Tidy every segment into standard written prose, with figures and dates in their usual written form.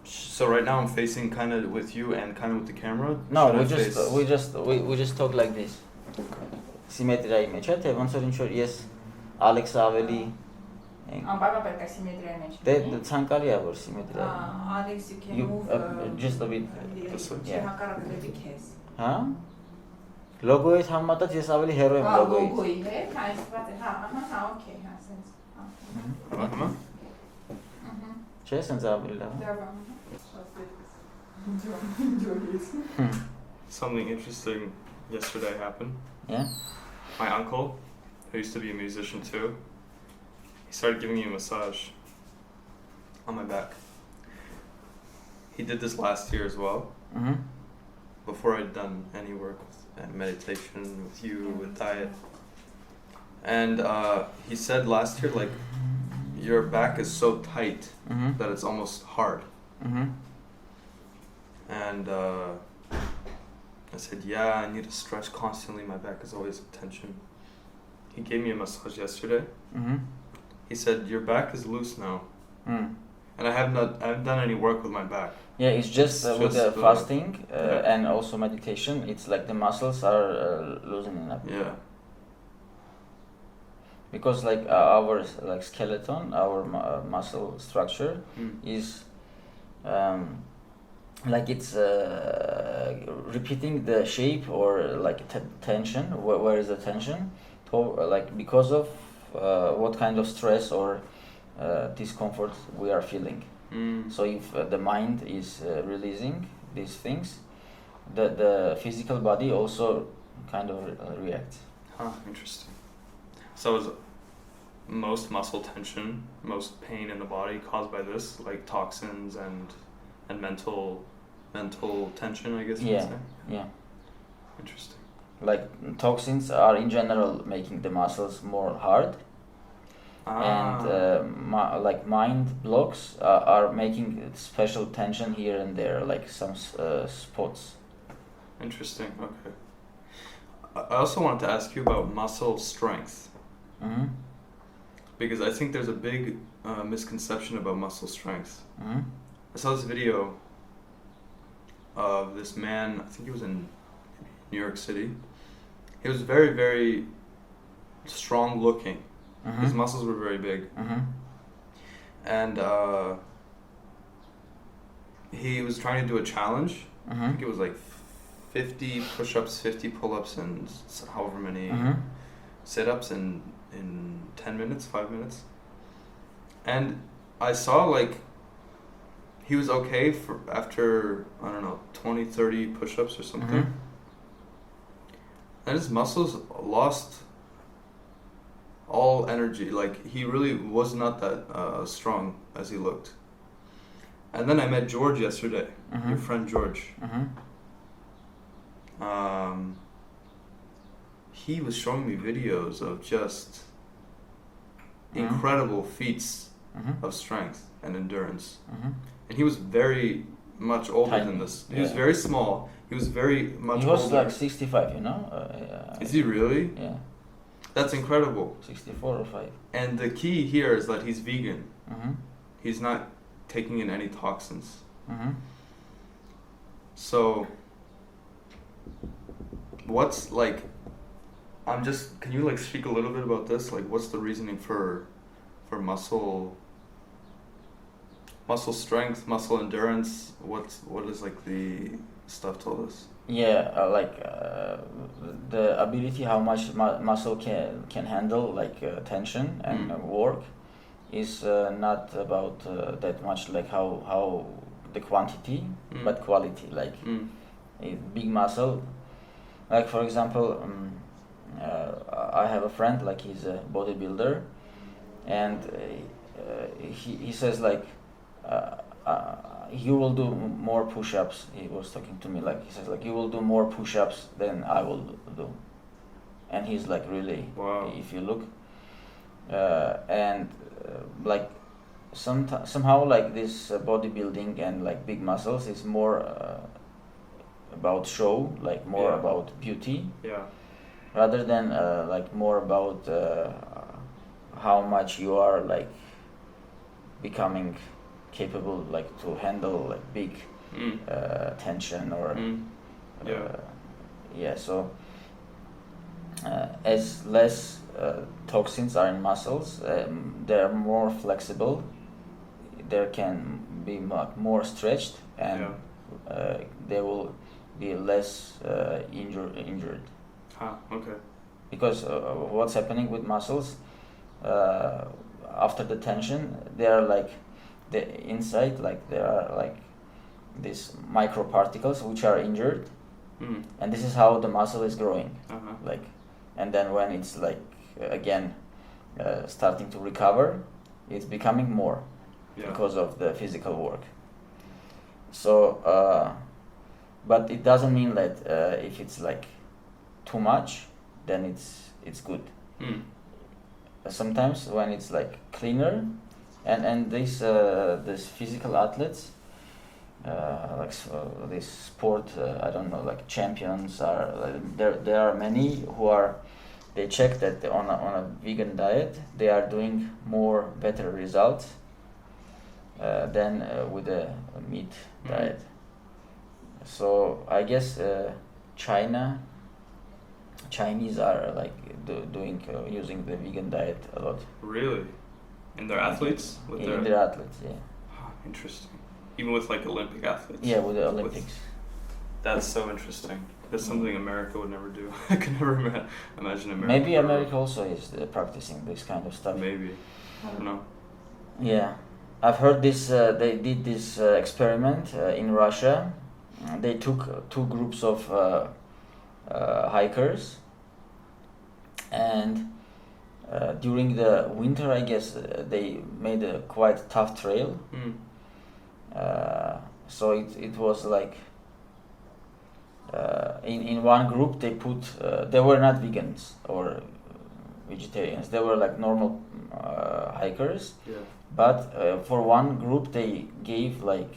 So right now I'm facing kind of with you and kind of with the camera. No, Should I we just talk like this. Սիմետրիայի մեջ է, թե ոնց որ ինչ որ ես Ալեքսը ավելի Անպայման պետք է սիմետրիայի մեջ դե լինի։ ցանկալի է որ սիմետրիա։ Alex, you can You move just a bit. yeah. Հակառակը դեպի քեզ։ Հա։ Լոգոյից համեմատած ես ավելի հերո եմ լոգոյից։ Լոգոյի հետ, այսպես է, հա, okay, հա, sense։ Ահա։ Չէ, սենց ավելի լավ։ Something interesting yesterday happened. Yeah. My uncle, who used to be a musician too, he started giving me a massage on my back. He did this last year as well. Mhm. Before I'd done any work with meditation, with you, with diet. And he said last year, like, your back is so tight Mhm. that it's almost hard. Mhm. And I said, yeah, I need to stretch constantly. My back is always in tension. He gave me a massage yesterday. Mhm. He said, your back is loose now. Mm. And I haven't done any work with my back. Yeah, it's just It's with just, the fasting yeah. and also meditation. It's like the muscles are loosening up. Yeah. Because like our like skeleton, our muscle structure Mm. is like it's repeating the shape or like tension. Where is the tension? Like because of what kind of stress or discomfort we are feeling. Mm. So if the mind is releasing these things, the physical body also kind of reacts. Huh, interesting. So is most muscle tension, most pain in the body caused by this, like toxins and mental tension, I guess you Yeah, would say? yeah. Interesting. Like toxins are in general making the muscles more hard, and like mind blocks are making special tension here and there, like some spots. Interesting. Okay. I also wanted to ask you about muscle strength, Mm-hmm. because I think there's a big misconception about muscle strength. Mm-hmm. I saw this video of this man, I think he was in New York City. He was very, very strong looking. Mm-hmm. His muscles were very big. Mm-hmm. And he was trying to do a challenge. I Mm-hmm. think it was like 50 push-ups, 50 pull-ups, and however many Mm-hmm. sit-ups in 10 minutes, 5 minutes. And I saw like he was okay for after, I don't know, 20, 30 push-ups or something. Mm-hmm. And his muscles lost all energy. Like he really was not that strong as he looked. And then I met George yesterday, Mm-hmm. your friend George. Mm-hmm. He was showing me videos of just Mhm. incredible feats Mm-hmm. of strength and endurance. Mm-hmm. And he was very much older Tiny, than this. He was yeah. very small. He was very much He was older. like 65, you know. Is he really? Yeah, That's incredible. 64 or 5. And the key here is that he's vegan. Mm-hmm. He's not taking in any toxins. Mm-hmm. So, what's like? Can you like speak a little bit about this? Like, what's the reasoning for muscle strength, muscle endurance? What is like the stuff told us? Yeah, the ability how much muscle can handle like tension and work is not about that much like how the quantity, Mm. but quality. Like Mm. a big muscle, like for example, I have a friend like he's a bodybuilder, and he says like you will do more push-ups. He was talking to me like he says like you will do more push-ups than I will do, and he's like really, Wow. if you look, and like somehow like this bodybuilding and like big muscles is more about show, like more Yeah. about beauty, Yeah. rather than like more about how much you are like becoming capable like to handle like big tension or yeah. So as less toxins are in muscles, they're more flexible. They can be more stretched, and they will be less injured. Okay. Because what's happening with muscles after the tension, they are like the inside, like there are like these microparticles which are injured, and this is how the muscle is growing. Like, and then when it's like again starting to recover, it's becoming more because of the physical work. So but it doesn't mean that if it's like too much, then it's good. Sometimes when it's like cleaner, and these physical athletes, this sport, I don't know, like champions are there are many who are, they check that on a vegan diet they are doing better results than with a meat diet. So I guess Chinese are like using the vegan diet a lot. Really? In their athletes? In their athletes, yeah. Interesting. Even with like Olympic athletes? Yeah, with the Olympics. That's so interesting. That's something America would never do. I could never imagine America. Maybe America also is practicing this kind of stuff. Maybe. I don't know. Yeah. I've heard this, they did this experiment in Russia. They took two groups of hikers, and during the winter, I guess, they made a quite tough trail. So it was like in one group they put they were not vegans or vegetarians, they were like normal hikers, but for one group they gave like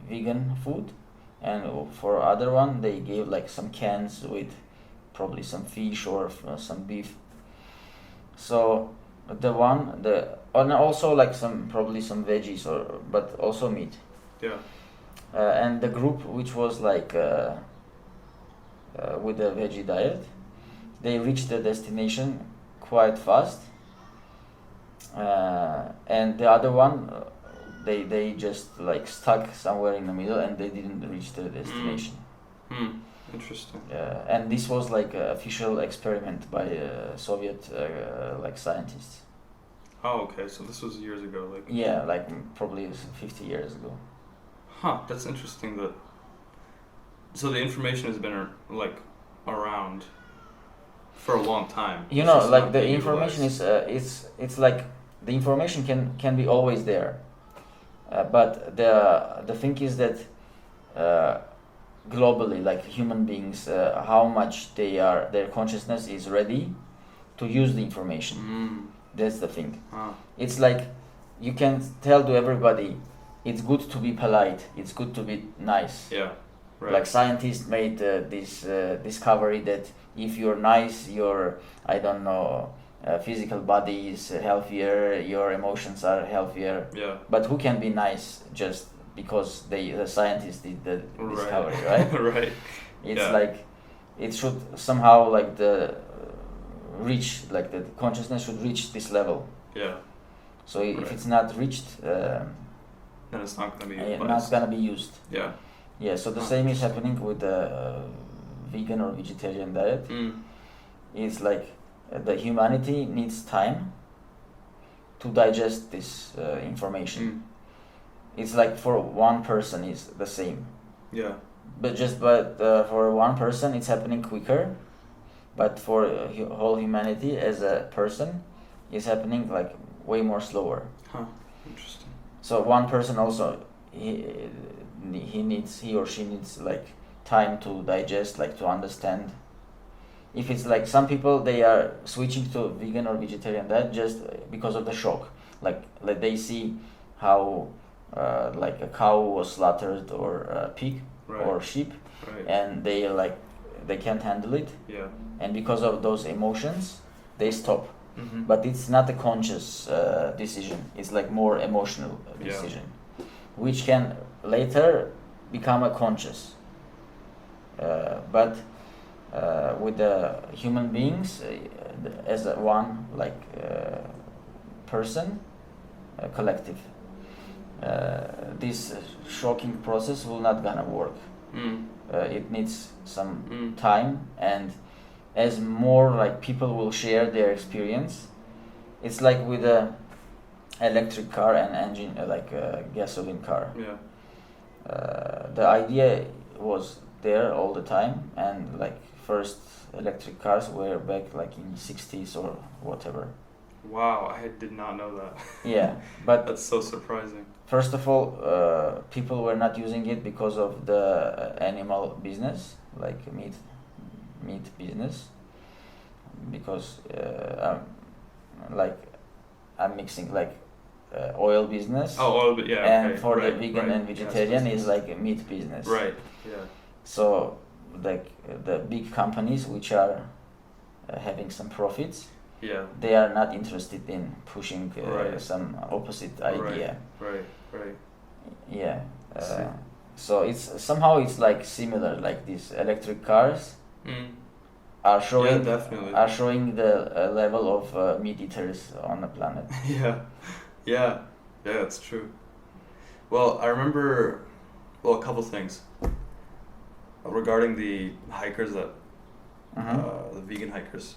vegan food, and for other one they gave like some cans with probably some fish or some beef. So and also like probably some veggies, but also meat. And the group which was like with the veggie diet, they reached the destination quite fast, and the other one they just like stuck somewhere in the middle and they didn't reach the destination. Interesting. And this was like an official experiment by Soviet like scientists. Oh, okay. So this was years ago, like. Yeah, like probably 50 years ago. That's interesting. So the information has been like around for a long time. You know, like the information is it's like the information can be always there, but the thing is that globally, like human beings, how much their consciousness is ready to use the information. That's the thing. It's like you can tell to everybody it's good to be polite, it's good to be nice. Right. Like scientists made this discovery that if you're nice, your physical body is healthier, your emotions are healthier. But who can be nice just because the scientists did the discovery, right? Right. It's like it should somehow like the consciousness should reach this level. So if it's not reached, then it's not going to be not going to be used. Yeah. So the same is happening with the vegan or vegetarian diet. It's like the humanity needs time to digest this information. It's like for one person is the same. But for one person it's happening quicker, but for whole humanity as a person it's happening like way more slower. Interesting. So one person also he or she needs like time to digest, like to understand. If it's like some people, they are switching to vegan or vegetarian diet just because of the shock, like they see how like a cow was slaughtered or a pig or sheep, and they can't handle it, and because of those emotions they stop Mm-hmm. but it's not a conscious decision. It's like more emotional decision, which can later become a conscious. But with the human beings, as a one like person, collective, this shocking process will not gonna work. It needs some time, and as more like people will share their experience, it's like with a electric car and engine, like a gasoline car. The idea was there all the time, and like first electric cars were back like in 60s or whatever. Wow, I did not know that. Yeah, but that's so surprising. First of all, people were not using it because of the animal business, like meat business, because I'm mixing like oil business. Oh, oil, yeah. And okay, for right, the vegan right. and vegetarian is like a meat business. Right. Yeah. So like the big companies which are having some profits, they are not interested in pushing some opposite idea. Right. Yeah. So it's like similar, like these electric cars are showing the level of meat eaters on the planet. Yeah, that's true. Well, I remember a couple things regarding the hikers that the vegan hikers.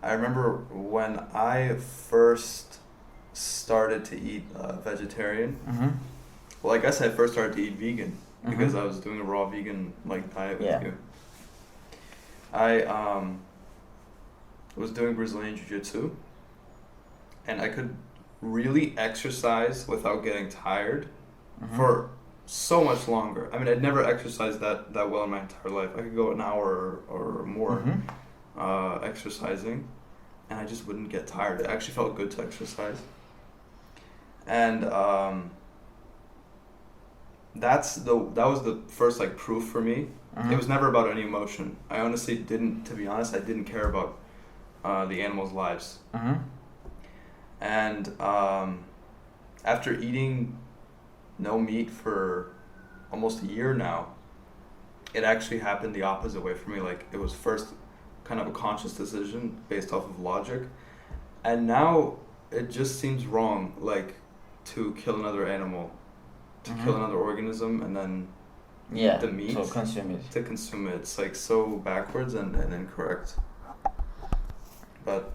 I remember when I first started to eat vegetarian. Well, I guess I first started to eat vegan because I was doing a raw vegan like diet with you. I was doing Brazilian Jiu-Jitsu, and I could really exercise without getting tired for so much longer. I mean, I'd never exercised that well in my entire life. I could go an hour or more exercising, and I just wouldn't get tired. It actually felt good to exercise. And that was the first like proof for me. It was never about any emotion. I honestly didn't care about the animals' lives. And after eating no meat for almost a year now, it actually happened the opposite way for me. Like, it was first kind of a conscious decision based off of logic, and now it just seems wrong, like, to kill another animal, to kill another organism, and then eat the meat to consume it. It's like so backwards and incorrect. But